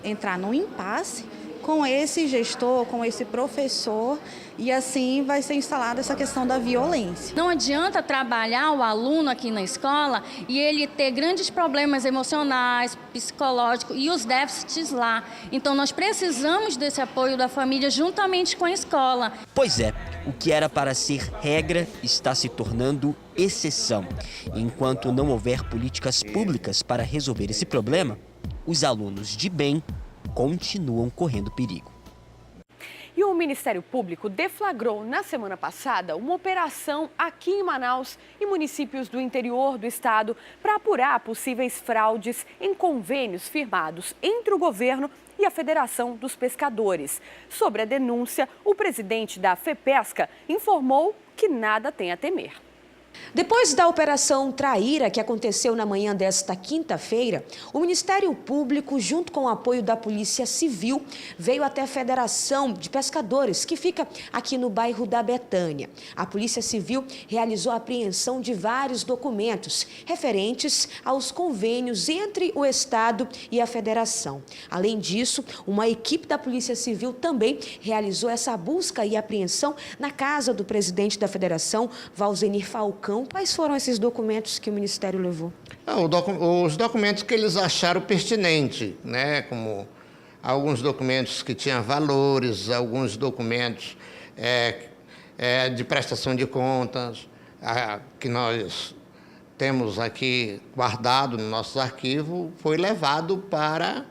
S19: entrar num impasse com esse gestor, com esse professor, e assim vai ser instalada essa questão da violência.
S20: Não adianta trabalhar o aluno aqui na escola e ele ter grandes problemas emocionais, psicológicos e os déficits lá. Então nós precisamos desse apoio da família juntamente com a escola.
S6: Pois é, o que era para ser regra está se tornando exceção. Enquanto não houver políticas públicas para resolver esse problema, os alunos de bem continuam correndo perigo.
S1: E o Ministério Público deflagrou na semana passada uma operação aqui em Manaus e municípios do interior do estado para apurar possíveis fraudes em convênios firmados entre o governo e a Federação dos Pescadores. Sobre a denúncia, o presidente da FEPESCA informou que nada tem a temer.
S21: Depois da Operação Traíra, que aconteceu na manhã desta quinta-feira, o Ministério Público, junto com o apoio da Polícia Civil, veio até a Federação de Pescadores, que fica aqui no bairro da Betânia. A Polícia Civil realizou a apreensão de vários documentos referentes aos convênios entre o Estado e a Federação. Além disso, uma equipe da Polícia Civil também realizou essa busca e apreensão na casa do presidente da Federação, Valzenir Falcão. Quais foram esses documentos que o Ministério levou?
S22: Os documentos que eles acharam pertinentes, né? Como alguns documentos que tinham valores, alguns documentos de prestação de contas, que nós temos aqui guardado no nosso arquivo, foi levado para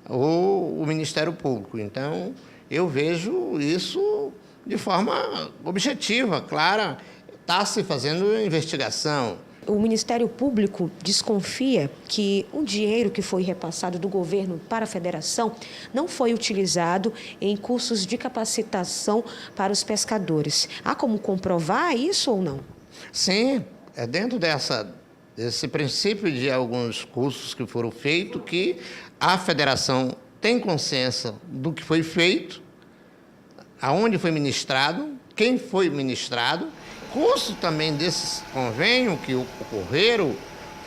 S22: o Ministério Público. Então, eu vejo isso de forma objetiva, clara. Está se fazendo investigação.
S21: O Ministério Público desconfia que um dinheiro que foi repassado do governo para a federação não foi utilizado em cursos de capacitação para os pescadores. Há como comprovar isso ou não?
S22: Sim, é dentro desse princípio de alguns cursos que foram feitos que a federação tem consciência do que foi feito, aonde foi ministrado, quem foi ministrado. Curso também desses convênios que ocorreram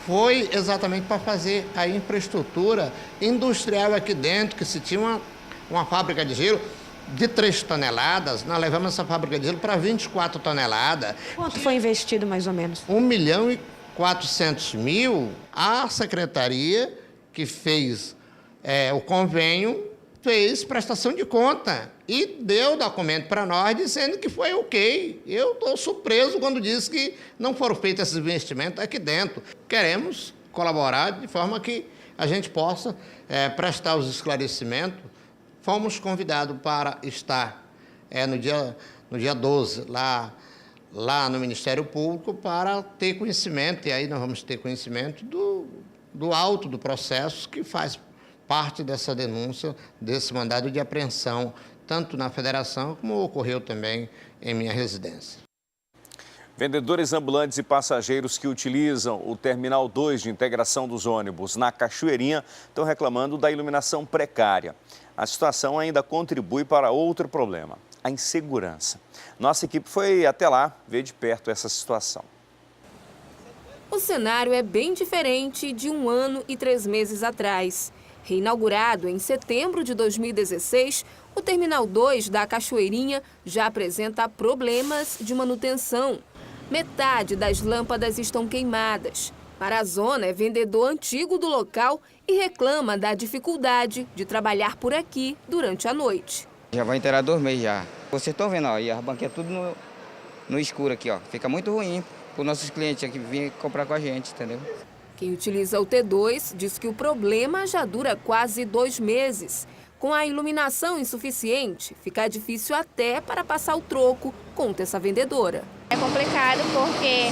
S22: foi exatamente para fazer a infraestrutura industrial aqui dentro, que se tinha uma fábrica de gelo de 3 toneladas, nós levamos essa fábrica de gelo para 24 toneladas.
S21: Quanto foi investido mais ou menos?
S22: 1.400.000. A secretaria que fez o convênio fez prestação de conta e deu documento para nós dizendo que foi ok. Eu estou surpreso quando diz que não foram feitos esses investimentos aqui dentro. Queremos colaborar de forma que a gente possa prestar os esclarecimentos. Fomos convidados para estar no dia 12 lá no Ministério Público para ter conhecimento, e aí nós vamos ter conhecimento do auto do processo que faz parte dessa denúncia, desse mandado de apreensão, tanto na federação como ocorreu também em minha residência.
S2: Vendedores ambulantes e passageiros que utilizam o Terminal 2 de integração dos ônibus na Cachoeirinha estão reclamando da iluminação precária. A situação ainda contribui para outro problema, a insegurança. Nossa equipe foi até lá ver de perto essa situação.
S4: O cenário é bem diferente de 1 ano e 3 meses atrás. Reinaugurado em setembro de 2016, o Terminal 2 da Cachoeirinha já apresenta problemas de manutenção. Metade das lâmpadas estão queimadas. Marazona é vendedor antigo do local e reclama da dificuldade de trabalhar por aqui durante a noite.
S23: Já vai inteirar 2 meses já. Vocês estão vendo, ó, e as banquetas tudo no escuro aqui, ó. Fica muito ruim para os nossos clientes que vêm comprar com a gente, entendeu?
S4: Quem utiliza o T2 diz que o problema já dura quase 2 meses. Com a iluminação insuficiente, fica difícil até para passar o troco, conta essa vendedora.
S24: É complicado porque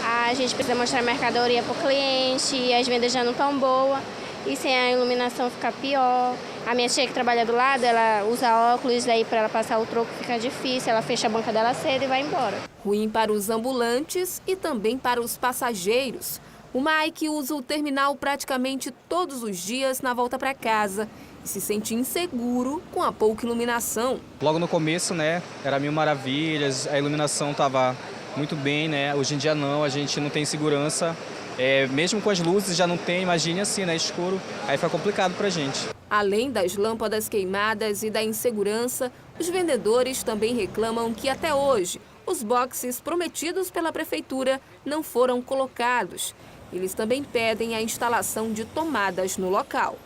S24: a gente precisa mostrar mercadoria para o cliente e as vendas já não estão boas. E sem a iluminação fica pior. A minha tia que trabalha do lado, ela usa óculos, daí para ela passar o troco fica difícil. Ela fecha a banca dela cedo e vai embora.
S4: Ruim para os ambulantes e também para os passageiros. O Mike usa o terminal praticamente todos os dias na volta para casa e se sente inseguro com a pouca iluminação.
S11: Logo no começo, né, era mil maravilhas, a iluminação estava muito bem, né? Hoje em dia não, a gente não tem segurança. Mesmo com as luzes já não tem, imagine assim, né, escuro, aí fica complicado pra gente.
S4: Além das lâmpadas queimadas e da insegurança, os vendedores também reclamam que até hoje os boxes prometidos pela prefeitura não foram colocados. Eles também pedem a instalação de tomadas no local.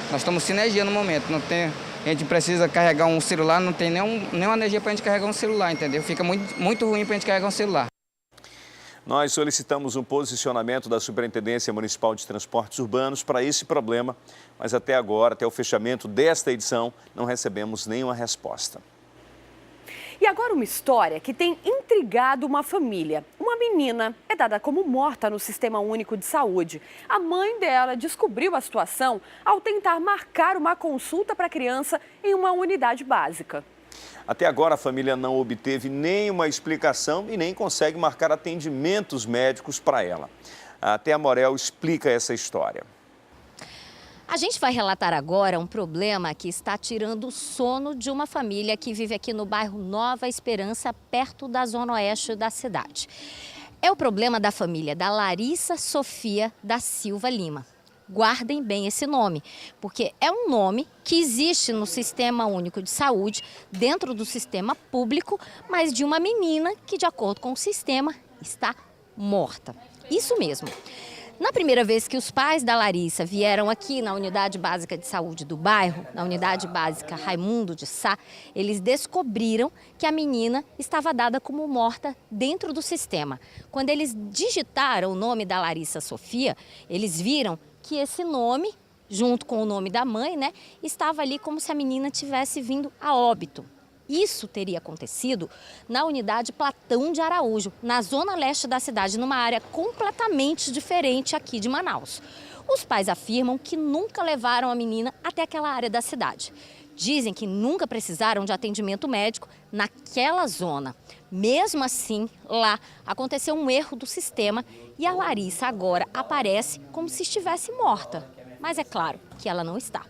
S23: Nós estamos sem energia no momento, a gente precisa carregar um celular, não tem nenhuma energia para a gente carregar um celular, entendeu? Fica muito ruim para a gente carregar um celular.
S2: Nós solicitamos um posicionamento da Superintendência Municipal de Transportes Urbanos para esse problema, mas até agora, até o fechamento desta edição, não recebemos nenhuma resposta.
S1: E agora uma história que tem intrigado uma família. Uma menina é dada como morta no Sistema Único de Saúde. A mãe dela descobriu a situação ao tentar marcar uma consulta para a criança em uma unidade básica.
S2: Até agora, a família não obteve nenhuma explicação e nem consegue marcar atendimentos médicos para ela. A Thea Morel explica essa história.
S3: A gente vai relatar agora um problema que está tirando o sono de uma família que vive aqui no bairro Nova Esperança, perto da zona oeste da cidade. É o problema da família da Larissa Sofia da Silva Lima. Guardem bem esse nome, porque é um nome que existe no Sistema Único de Saúde, dentro do sistema público, mas de uma menina que, de acordo com o sistema, está morta. Isso mesmo. Na primeira vez que os pais da Larissa vieram aqui na Unidade Básica de Saúde do bairro, na Unidade Básica Raimundo de Sá, eles descobriram que a menina estava dada como morta dentro do sistema. Quando eles digitaram o nome da Larissa Sofia, eles viram que esse nome, junto com o nome da mãe, né, estava ali como se a menina tivesse vindo a óbito. Isso teria acontecido na unidade Platão de Araújo, na zona leste da cidade, numa área completamente diferente aqui de Manaus. Os pais afirmam que nunca levaram a menina até aquela área da cidade. Dizem que nunca precisaram de atendimento médico naquela zona. Mesmo assim, lá aconteceu um erro do sistema e a Larissa agora aparece como se estivesse morta. Mas é claro que ela não está.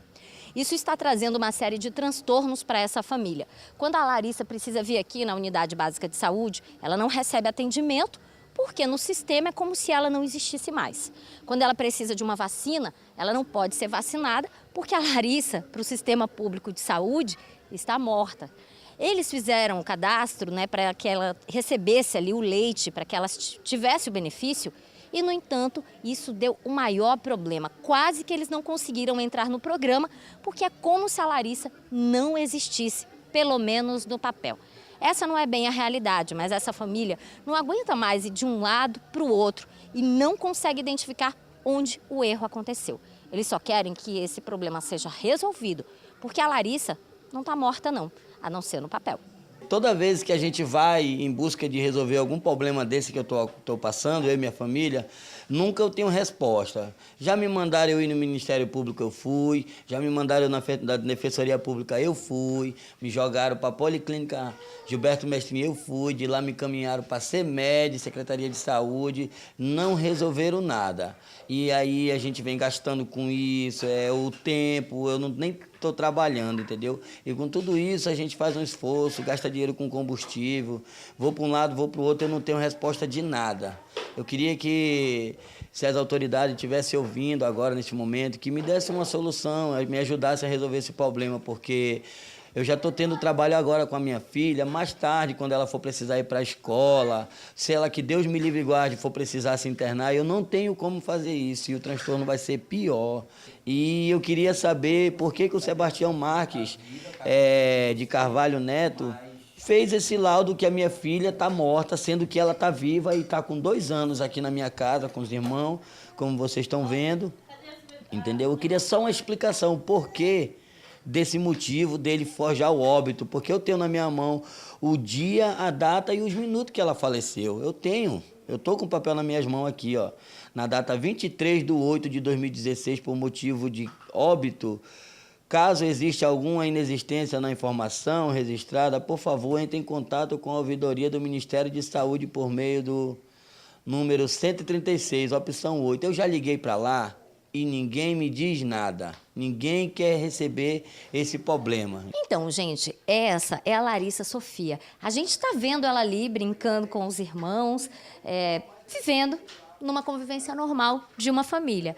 S3: Isso está trazendo uma série de transtornos para essa família. Quando a Larissa precisa vir aqui na Unidade Básica de Saúde, ela não recebe atendimento, porque no sistema é como se ela não existisse mais. Quando ela precisa de uma vacina, ela não pode ser vacinada, porque a Larissa, para o Sistema Público de Saúde, está morta. Eles fizeram o cadastro, né, para que ela recebesse ali o leite, para que ela tivesse o benefício, e, no entanto, isso deu o maior problema. Quase que eles não conseguiram entrar no programa, porque é como se a Larissa não existisse, pelo menos no papel. Essa não é bem a realidade, mas essa família não aguenta mais ir de um lado para o outro e não consegue identificar onde o erro aconteceu. Eles só querem que esse problema seja resolvido, porque a Larissa não está morta não, a não ser no papel.
S7: Toda vez que a gente vai em busca de resolver algum problema desse que eu estou passando, eu e minha família, nunca eu tenho resposta. Já me mandaram eu ir no Ministério Público, eu fui. Já me mandaram na Defensoria Pública, eu fui. Me jogaram para a Policlínica Gilberto Mestrinho, eu fui. De lá me encaminharam para a CEMED, Secretaria de Saúde. Não resolveram nada. E aí a gente vem gastando com isso, o tempo, eu nem estou trabalhando, entendeu? E com tudo isso a gente faz um esforço, gasta dinheiro com combustível, vou para um lado, vou para o outro, eu não tenho resposta de nada. Eu queria que, se as autoridades estivessem ouvindo agora, neste momento, que me dessem uma solução, me ajudassem a resolver esse problema, porque eu já estou tendo trabalho agora com a minha filha, mais tarde, quando ela for precisar ir para a escola, se ela, que Deus me livre e guarde, for precisar se internar, eu não tenho como fazer isso e o transtorno vai ser pior. E eu queria saber por que o Sebastião Marques de Carvalho Neto fez esse laudo que a minha filha está morta, sendo que ela está viva e está com 2 anos aqui na minha casa com os irmãos, como vocês estão vendo, entendeu? Eu queria só uma explicação, por quê desse motivo dele forjar o óbito, porque eu tenho na minha mão o dia, a data e os minutos que ela faleceu. Eu estou com o papel nas minhas mãos aqui, ó. Na data 23/8/2016, por motivo de óbito. Caso exista alguma inexistência na informação registrada, por favor, entre em contato com a ouvidoria do Ministério de Saúde por meio número 136, opção 8. Eu já liguei para lá e ninguém me diz nada. Ninguém quer receber esse problema.
S3: Então, gente, essa é a Larissa Sofia. A gente está vendo ela ali brincando com os irmãos, vivendo numa convivência normal de uma família.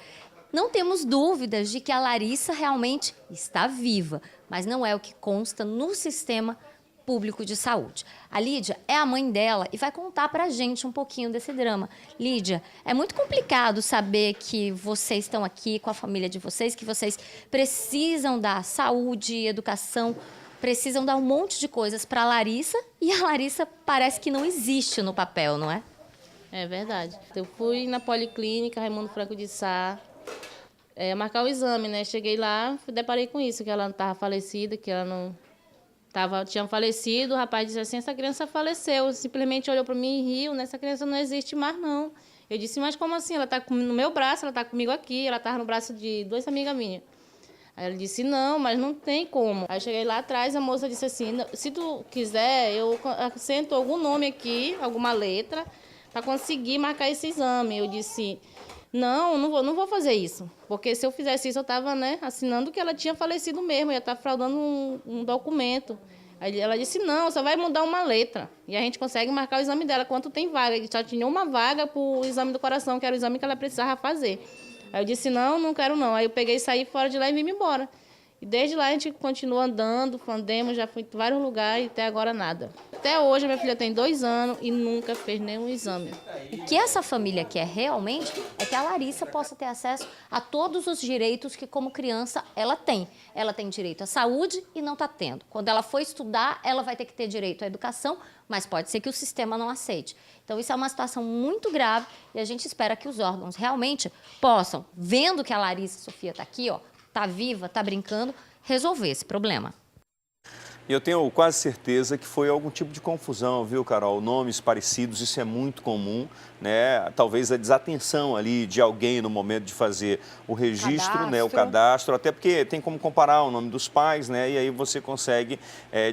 S3: Não temos dúvidas de que a Larissa realmente está viva, mas não é o que consta no sistema público de saúde. A Lídia é a mãe dela e vai contar pra gente um pouquinho desse drama. Lídia, é muito complicado saber que vocês estão aqui com a família de vocês, que vocês precisam dar saúde, educação, precisam dar um monte de coisas para a Larissa e a Larissa parece que não existe no papel, não é?
S8: É verdade. Eu fui na Policlínica Raimundo Franco de Sá, marcar o exame, né? Cheguei lá, deparei com isso, que ela não estava falecida, que ela não tinha falecido. O rapaz disse assim, essa criança faleceu. Simplesmente olhou para mim e riu, né? Essa criança não existe mais, não. Eu disse, mas como assim? Ela está no meu braço, ela está comigo aqui, ela estava no braço de 2 amigas minhas. Aí ela disse, não, mas não tem como. Aí eu cheguei lá atrás, a moça disse assim, se tu quiser, eu acrescento algum nome aqui, alguma letra, para conseguir marcar esse exame. Eu disse, não vou fazer isso, porque se eu fizesse isso, eu estava, né, assinando que ela tinha falecido mesmo, eu ia estar fraudando um documento. Aí ela disse, não, só vai mudar uma letra, e a gente consegue marcar o exame dela, quanto tem vaga. Só tinha uma vaga para o exame do coração, que era o exame que ela precisava fazer. Aí eu disse, não quero não. Aí eu peguei e saí fora de lá e vim embora. E desde lá a gente continua andando, andemos, já fui em vários lugares e até agora nada. Até hoje minha filha tem 2 anos e nunca fez nenhum exame.
S3: O que essa família quer realmente é que a Larissa possa ter acesso a todos os direitos que, como criança, ela tem. Ela tem direito à saúde e não está tendo. Quando ela for estudar, ela vai ter que ter direito à educação, mas pode ser que o sistema não aceite. Então, isso é uma situação muito grave e a gente espera que os órgãos realmente possam, vendo que a Larissa Sofia está aqui, ó, está viva, está brincando, resolver esse problema.
S2: E eu tenho quase certeza que foi algum tipo de confusão, viu, Carol? Nomes parecidos, isso é muito comum, né? Talvez a desatenção ali de alguém no momento de fazer o registro, né? O cadastro, até porque tem como comparar o nome dos pais, né? E aí você consegue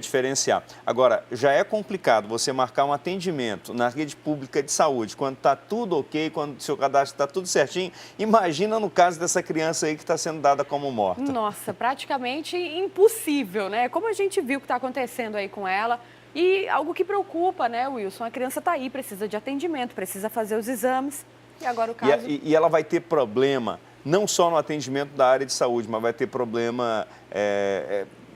S2: diferenciar. Agora, já é complicado você marcar um atendimento na rede pública de saúde quando está tudo ok, quando o seu cadastro está tudo certinho. Imagina no caso dessa criança aí que está sendo dada como morta.
S1: Nossa, praticamente impossível, né? Como a gente viu que está acontecendo aí com ela. E algo que preocupa, né, Wilson? A criança está aí, precisa de atendimento, precisa fazer os exames. E agora o caso...
S2: E ela vai ter problema, não só no atendimento da área de saúde, mas vai ter problema...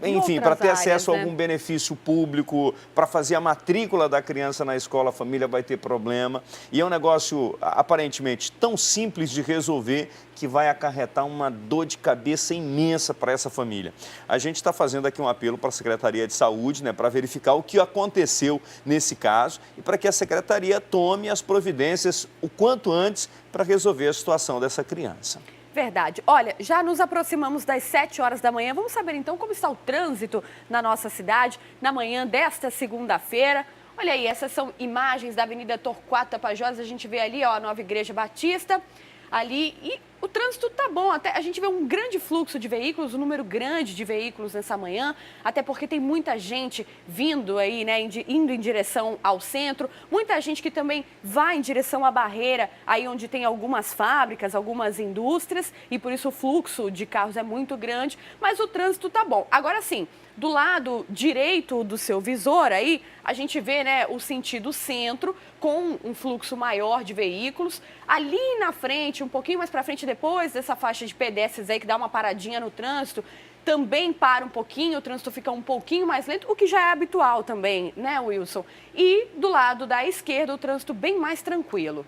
S2: enfim, para ter acesso a algum benefício público, para fazer a matrícula da criança na escola, a família vai ter problema. E é um negócio, aparentemente, tão simples de resolver que vai acarretar uma dor de cabeça imensa para essa família. A gente está fazendo aqui um apelo para a Secretaria de Saúde, né, para verificar o que aconteceu nesse caso e para que a Secretaria tome as providências o quanto antes para resolver a situação dessa criança.
S1: Verdade. Olha, já nos aproximamos das 7 horas da manhã. Vamos saber então como está o trânsito na nossa cidade na manhã desta segunda-feira. Olha aí, essas são imagens da Avenida Torquato Tapajós. A gente vê ali, ó, a Nova Igreja Batista ali e o trânsito tá bom, até a gente vê um grande fluxo de veículos, um número grande de veículos nessa manhã, até porque tem muita gente vindo aí, né, indo em direção ao centro, muita gente que também vai em direção à Barreira, aí onde tem algumas fábricas, algumas indústrias, e por isso o fluxo de carros é muito grande, mas o trânsito tá bom. Agora sim, do lado direito do seu visor aí, a gente vê, né, o sentido centro com um fluxo maior de veículos. Ali na frente, um pouquinho mais para frente depois dessa faixa de pedestres aí que dá uma paradinha no trânsito, também para um pouquinho, o trânsito fica um pouquinho mais lento, o que já é habitual também, né, Wilson? E do lado da esquerda, o trânsito bem mais tranquilo.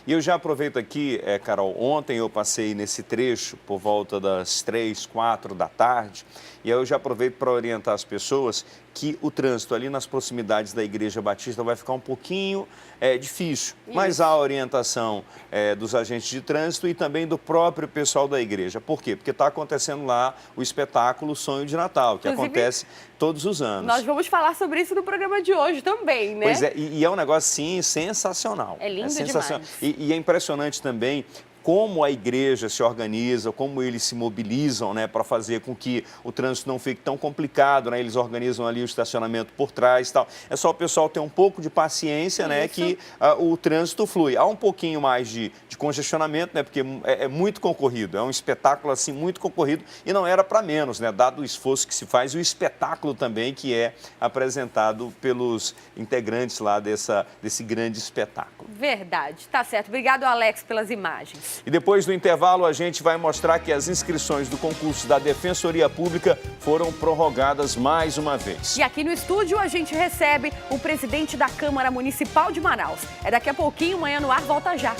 S2: E eu já aproveito aqui, Carol, ontem eu passei nesse trecho por volta das 3, 4 da tarde, e aí eu já aproveito para orientar as pessoas que o trânsito ali nas proximidades da Igreja Batista vai ficar um pouquinho difícil. Isso. Mas há a orientação dos agentes de trânsito e também do próprio pessoal da igreja. Por quê? Porque está acontecendo lá o espetáculo Sonho de Natal, que acontece todos os anos.
S1: Nós vamos falar sobre isso no programa de hoje também, né?
S2: Pois é, e é um negócio, sim, sensacional.
S1: É lindo demais.
S2: E é impressionante também como a igreja se organiza, como eles se mobilizam, né, para fazer com que o trânsito não fique tão complicado, né? Eles organizam ali o estacionamento por trás e tal. É só o pessoal ter um pouco de paciência, né, que o trânsito flui. Há um pouquinho mais de congestionamento, né, porque é muito concorrido, é um espetáculo assim muito concorrido e não era para menos, né, dado o esforço que se faz e o espetáculo também que é apresentado pelos integrantes lá desse grande espetáculo.
S1: Verdade, tá certo. Obrigado, Alex, pelas imagens.
S2: E depois do intervalo a gente vai mostrar que as inscrições do concurso da Defensoria Pública foram prorrogadas mais uma vez.
S1: E aqui no estúdio a gente recebe o presidente da Câmara Municipal de Manaus. É daqui a pouquinho, Manhã no Ar volta já.